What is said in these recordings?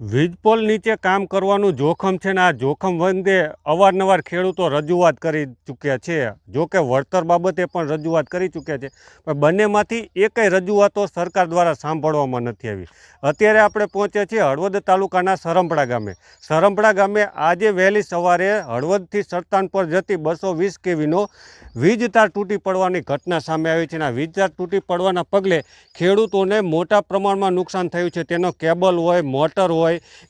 વીજપોલ નીચે કામ કરવાનું જોખમ છે ને આ જોખમ અંગે અવારનવાર ખેડૂતો રજૂઆત કરી ચૂક્યા છે. જો કે વળતર બાબતે પણ રજૂઆત કરી ચૂક્યા છે, પણ બંનેમાંથી એકેય રજૂઆતો સરકાર દ્વારા સાંભળવામાં નથી આવી. અત્યારે આપણે પહોંચ્યા છીએ હળવદ તાલુકાના સરંપડા ગામે આજે વહેલી સવારે હળવદથી સરતાનપર જતી 220 કેવીનો વીજ તાર તૂટી પડવાની ઘટના સામે આવી છે. અને આ વીજ તાર તૂટી પડવાના પગલે ખેડૂતોને મોટા પ્રમાણમાં નુકસાન થયું છે. તેનો કેબલ હોય, મોટર હોય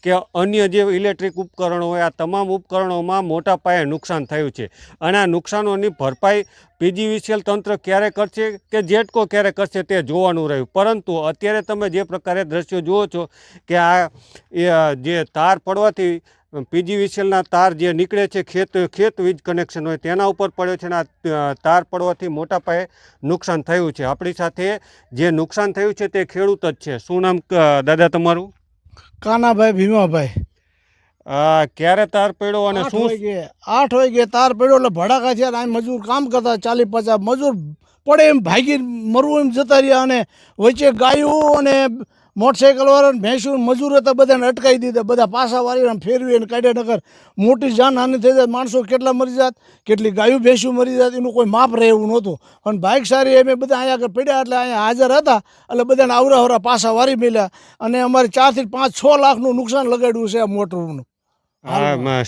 કે અન્ય જે ઇલેક્ટ્રિક ઉપકરણો હોય, આ તમામ ઉપકરણોમાં મોટા પાયે નુકસાન થયું છે. અને આ નુકસાનોની ભરપાઈ પીજીવીસીએલ તંત્ર ક્યારે કરશે કે જેટકો ક્યારે કરશે તે જોવાનું રહ્યું. પરંતુ અત્યારે તમે જે પ્રકારે દ્રશ્યો જુઓ છો કે આ જે તાર પડવાથી પીજીવીસીએલના તાર જે નીકળે છે ખેત વીજ કનેક્શન હોય તેના ઉપર પડ્યો છે. અને આ તાર પડવાથી મોટા પાયે નુકસાન થયું છે. આપણી સાથે જે નુકસાન થયું છે તે ખેડૂત જ છે. શું નામ દાદા તમારું? કાનાભાઈ ભીમાભાઈ. ક્યારે તાર પડ્યો અને શું? 8 વાગે તાર પડ્યો એટલે ભડાકા થયા. આ મજૂર કામ કરતા 40-50 મજૂર પડે એમ ભાગી મરવું એમ જતા રહ્યા. અને વચ્ચે ગાયું અને મોટરસાઇકલ વાળા ભેંસું મજૂર હતા, બધાને અટકાવી દીધા. બધા પાછા વાળી ફેરવી અને કાઢ્યા. નગર મોટી જાનહાની થઈ જાય. માણસો કેટલા મરી જાત, કેટલી ગાયું ભેંસું મરી જાત, એનું કોઈ માપ રહે એવું નહોતું. અને બાઇક સારી અમે બધા અહીંયા આગળ પડ્યા એટલે અહીંયા હાજર હતા એટલે બધાને આવરા પાછા વારી મેલ્યા. અને અમારે 4 થી 5-6 લાખનું નુકસાન લગાડ્યું છે આ મોટરનું.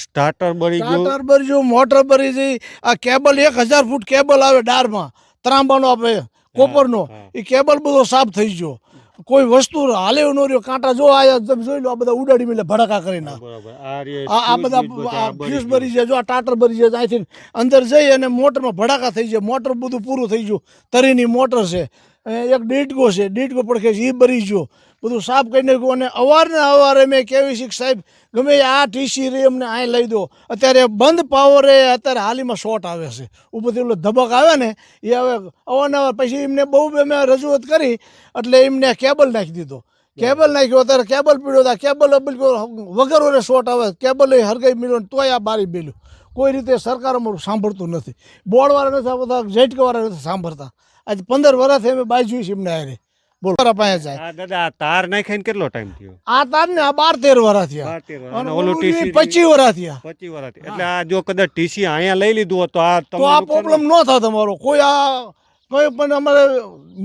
સ્ટાર્ટર બળી ગયું, મોટર બળી ગઈ. આ કેબલ 1000 ફૂટ કેબલ આવે ડારમાં, ત્રાંબાનો આપે કોપરનો, એ કેબલ બધો સાફ થઈ ગયો. કોઈ વસ્તુ હાલે ન રહ્યો. કાંટા જો આયા તમે જોઈ લો, આ બધા ઉડાડી મેલે ભડાકા કરીને. આ બધા ફ્યુઝ ભરી જાય, જો આ ટાટર ભરી જાય. અહીંથી અંદર જઈ અને મોટરમાં ભડાકા થઈ જાય. મોટર બધું પૂરું થઈ ગયું. તરીની મોટર છે, એક ડીટકો છે, ડીટકો પડખે છે, એ ભરી ગયો. બધું સાફ કરી નાખ્યું. અને અવારને અમે કેવી શીખ સાહેબ ગમે આ ટીસી રે અમને અહીં લઈ દો. અત્યારે બંધ પાવરે અત્યારે હાલીમાં શોર્ટ આવે છે. ઉપરથી ઓલો ધબક આવે ને એ હવે અવારનવાર. પછી એમને બહુ અમે રજૂઆત કરી એટલે એમને કેબલ નાખી દીધો. કેબલ નાખ્યો, અત્યારે કેબલ પીડ્યો હતા. કેબલ બિલકુલ વગર ઓરે શોર્ટ આવે. કેબલ હરગાઈ મળ્યો તોય આ બારી મેલ્યું. કોઈ રીતે સરકાર અમારું સાંભળતું નથી. બોર્ડવાળા નથી સાંભળતા, ઝેટકાવાળા નથી સાંભળતા. આજે 15 વર્ષથી અમે બાજુ છીએ એમને હારે. બોલો દાદા તાર નાખીને કેટલો ટાઈમ થયો? આ તાર ને 12-13 વર્ષ થયા. 25 વર્ષ થયા. 25 વર્ષ. એટલે આ જો કદાચ ટીસી અહીંયા લઈ લીધું હોત તો આ પ્રોબ્લેમ ન થાય તમારો. કોઈ પણ અમારે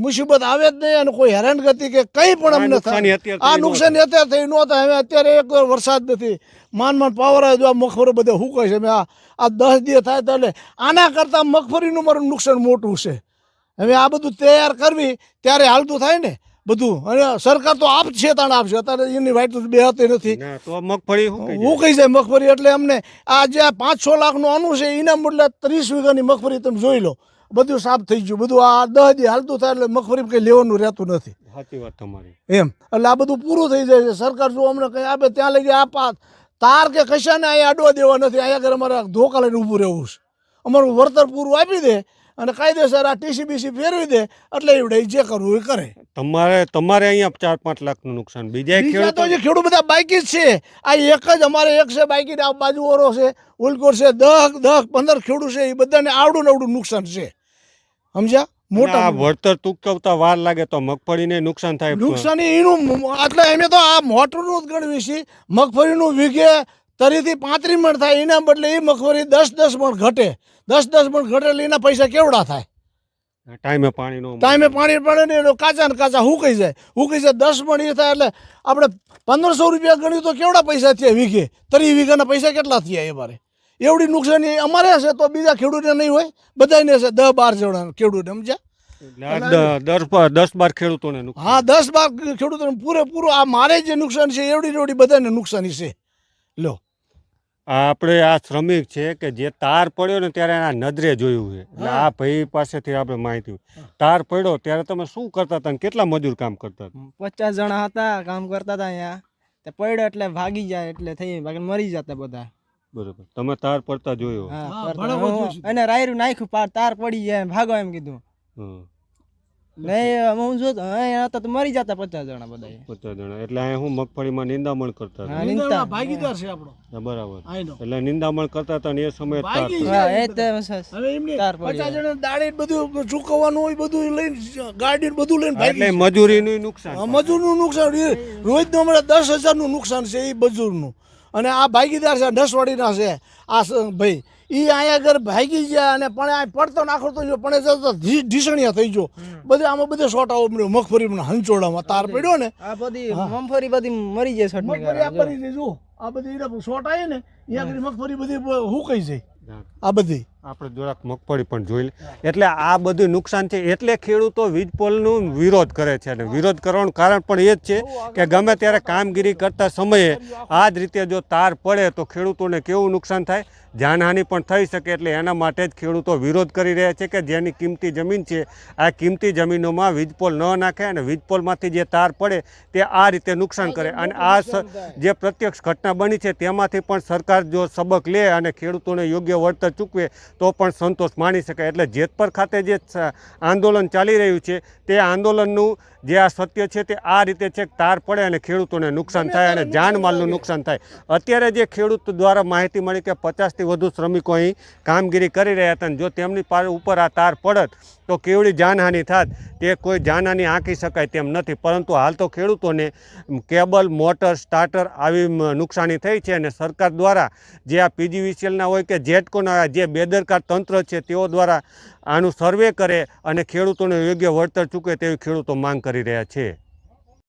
મુસીબત આવે જ નહીં. અને કોઈ હેરાનગતિ કે કંઈ પણ અમને થાય. આ નુકસાની અત્યારે થઈ ન થાય. હવે અત્યારે એક વરસાદ નથી, માંડ પાવર આવે. જો આ મગફળી બધે હુકાય છે. આ 10 દિવસ થાય તો એટલે આના કરતાં મગફળીનું મારું નુકસાન મોટું છે. હવે આ બધું તૈયાર કરવી ત્યારે હાલતું થાય ને બધું. અને સરકાર તો આપશે તાણ આપશે. અત્યારે એની વાઈટ તો બેહતી નથી. મગફળી હુકાઈ જાય મગફળી. એટલે અમને આ જે 5-6 લાખનું આનું છે એના બદલે 30 વીઘાની મગફળી તમે જોઈ લો. બધું સાફ થઈ ગયું. બધું આ 10 દી હાલતું થાય એટલે મગફળી કંઈ લેવાનું રહેતું નથી. સાચી વાત તમારી. એમ એટલે આ બધું પૂરું થઈ જાય છે. સરકાર જો અમને કંઈ આપે ત્યાં લઈ આ તાર કે કશાને અહીંયા અડવા દેવા નથી. અહીંયા આગળ અમારે ધોકા લઈને ઊભું રહેવું છે. અમારું વળતર પૂરું આપી દે અને કાયદેસર આ ટીસી બીસી ફેરવી દે એટલે એવડે જે કરવું એ કરે. તમારે અહીંયા 4-5 લાખનું નુકસાન. બીજા તો જે ખેડૂત બધા બાકી જ છે. આ એક જ અમારે એક છે બાકી. આ બાજુ ઓરો છે, ઉલકોર છે, 10-15 ખેડૂત છે. એ બધાને આવડું નુકસાન છે. સમજ્યા? મોટા વળતર ચૂકવતા વાર લાગે તો મગફળીને નુકસાન થાય. નુકસાની એનું એટલે અમે તો આ મોટરનું જ ગણવી છીએ. મગફળીનું વીઘે 30 થી 35 મણ થાય. એના બદલે એ મગફળી 10-10 મણ ઘટે. 10-10 મણ ઘટે એટલે એના પૈસા કેવડા થાય? ટાઈમે પાણી પડે ને કાચા ને કાચા હુકાઈ જાય. 10 મણ એ થાય એટલે આપણે 1500 રૂપિયા ગણ્યું તો કેવડા પૈસા થયા વીઘે? 30 વીઘાના પૈસા કેટલા થયા? એ મારે એવડી નુકસાની અમારે હશે તો બીજા ખેડૂતને નહીં હોય? બધાને હશે. 10-12 જણા ખેડૂત. સમજ્યા? 10-12 ખેડૂતોને. હા, 10-12 ખેડૂતોને પૂરેપૂરું. આ મારે જે નુકસાન છે એવડી બધાને નુકસાની છે. લો, આપણે આ શ્રમિક છે કે જે તાર પડ્યો ને ત્યારે એના નજરે જોયું છે. એટલે આ ભાઈ પાસેથી આપણે માહિતી. તાર પડ્યો ત્યારે તમે શું કરતા હતા? કેટલા મજૂર કામ કરતા હતા? 50 જણા હતા, કામ કરતા હતા અહીંયા. તે પડ્યો એટલે ભાગી જાય એટલે થઈ બાકી મરી જતા બધા. બરોબર. તમે તાર પડતા જોયો? અને રાયરું નાખ્યું, તાર પડી જાય ભાગો એમ કીધું. નહીં હું જોતો અહીંયા હતા તો મરી જતા 50 જણા બધા 50 જણા એટલે અહીંયા હું મગફળીમાં નિંદામણ કરતા હતા. હા, નિંદામણમાં ભાગીદાર છે આપણો હા, બરાબર. આઈનો એટલે નિંદામણ કરતા હતા ને એ સમયે તાર ભાગી પડી. હા જાય. એ જ તે હવે એમને તાર પડી 50 જણા દાડી બધું ચૂકવવાનું હોય, બધું લઈને ગાડી બધું લઈને ભાગી એટલે મજૂરીનું નુકસાન જાય. મજૂરનું નુકસાન રોજનું હમણાં 10,000નું નુકસાન છે એ મજૂરનું. અને આ ભાગીદાર છે નસવાડીના છે આ ભાઈ એ અહીંયા આગળ ભાગી ગયા અને પણ આ પડતો નાખો તો પણ એ જતો ઢીસણિયા થઈ ગયો. બધે આમાં બધે સોટાઓ મળ્યો મગફળીમાં હંચોડામાં તાર પડ્યો ને આ બધી મમફળી બધી મરી જાય છટણી મગફળી આ પડી ગઈ. જો આ બધી સોટ આવી ને અહીંયા આગળ મગફળી બધી હુકાઈ જાય હા. આ બધી. આપણે જરાક મગફળી પણ જોઈ લે. એટલે આ બધું નુકસાન છે એટલે ખેડૂતો વીજપોલનું વિરોધ કરે છે અને વિરોધ કરવાનું કારણ પણ એ જ છે કે ગમે ત્યારે કામગીરી કરતા સમયે આ જ રીતે જો તાર પડે તો ખેડૂતોને કેવું નુકસાન થાય, જાનહાનિ પણ થઈ શકે. એટલે એના માટે જ ખેડૂતો વિરોધ કરી રહ્યા છે કે જેની કિંમતી જમીન છે આ કિંમતી જમીનોમાં વીજપોલ ન નાખે અને વીજપોલમાંથી જે તાર પડે તે આ રીતે નુકસાન કરે. અને આ જે પ્રત્યક્ષ ઘટના બની છે તેમાંથી પણ સરકાર જો સબક લે અને ખેડૂતોને યોગ્ય વળતર ચૂકવે તો પણ સંતોષ માણી શકાય. એટલે જેતપર ખાતે જે આંદોલન ચાલી રહ્યું છે તે આંદોલનનું જે આ સત્ય છે તે આ રીતે છે કે તાર પડે અને ખેડૂતોને નુકસાન થાય અને જાનમાલનું નુકસાન થાય. અત્યારે જે ખેડૂત દ્વારા માહિતી મળી કે 50થી વધુ શ્રમિકો અહીં કામગીરી કરી રહ્યા હતા અને જો તેમની ઉપર આ તાર પડત તો કેવડી જાનહાનિ થાત તે કોઈ જાનહાનિ આંકી શકાય તેમ નથી. પરંતુ હાલ તો ખેડૂતોને કેબલ, મોટર, સ્ટાર્ટર આવી નુકસાની થઈ છે અને સરકાર દ્વારા જે આ પીજીવીસીએલના હોય કે જેટકોના જે બેદરકાર તંત્ર છે તેઓ દ્વારા આનું સર્વે કરે અને ખેડૂતોને યોગ્ય વળતર ચૂકવે તેવી ખેડૂતો માંગ કરી રહ્યા છે.